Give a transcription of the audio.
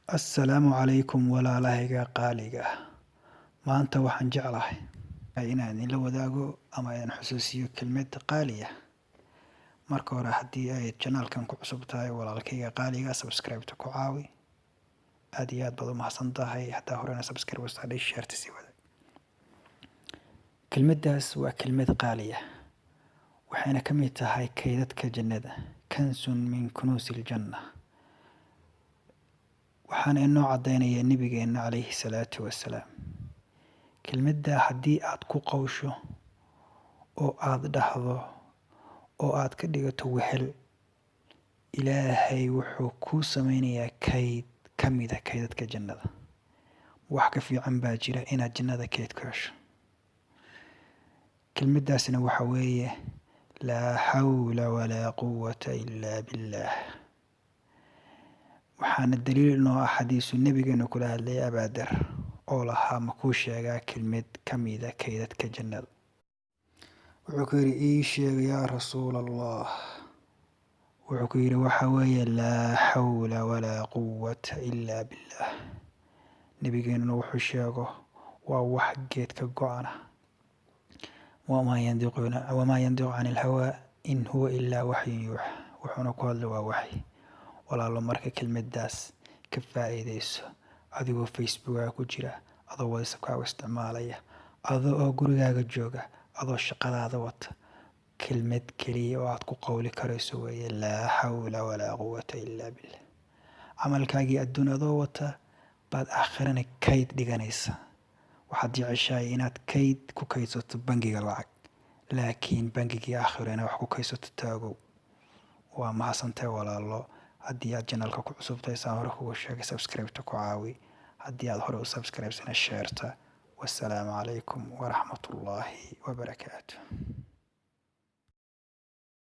Assalaamu calaykum walaalahayga qaaliga ah. Maanta waxaan jeclahay inaan idinla wadaago ama aan xusuusiyo kelmad qaali ah. Marka hore, haddii ay channelkan ku cusub tahay walaalkayga qaaliga ah, subscribe-ta ku caawi. Aad iyo aad baad u mahadsan tahay. Hadaa horena subscribe ustaadhay, share-ta sii wada. Kelmaddaas waa kelmad qaali ah, waxayna ka mid tahay kaydadka jannada, kansun min kunuusil janna. waxaana inoo caddaynaya nabigeena calayhi salaatu wassalaam. Kelmadda haddii aad ku qawsho oo aad dhahdo oo aad ka dhigato wehel, Ilaahay wuxuu kuu samaynayaa kayd ka mid ah kaydadka jannada. Wax ka fiican baa jira inaad jannada kayd ku hesho. Kelmaddaasina waxa weeye laa xawla walaa quwwata illaa billaah. waxaana daliil noo ah xadiisu nabigeenu kula hadlay Abaadar oo lahaa ma kuu sheegaa kelmad ka mid ah kaydadka jannada. wuxuu ku yidhi ii sheeg yaa rasuul allah. wuxuu ku yidhi waxa weeye laa xawla walaa quwwata illaa billaah. nabigeenuna wuxuu sheego waa wax geed ka go-ana. wamaa yandiqu cani ilhawaa in huwa ilaa waxyun yuuxa. wuxuuna ku hadla waa waxyi. walaalo, marka kelmaddaas ka faa'iidayso adigoo facebooka ku jira, adoo whatsappkaaga isticmaalaya, adoo oo gurigaaga jooga, adoo shaqadaada wata, kelmad keliya oo aad ku qawli karayso weeye laa xawla walaa quwwata illaa billah. camalkaagii adduun adoo wata baad aakhirana kayd dhiganaysa. waxaad jeceshahay inaad kayd ku kaydsato bangiga lacag, laakiin bangigii aakhiro inaad wax ku kaydsato taagow. waa mahadsantahay walaalo. haddii aad channelka ku cusub tahay, saan hore kugu sheegay, subscribe-ta ku caawi. haddii aad hore u subscribe-sana, share-ta. wassalaamu calaykum waraxmatullaahi wabarakaatuh.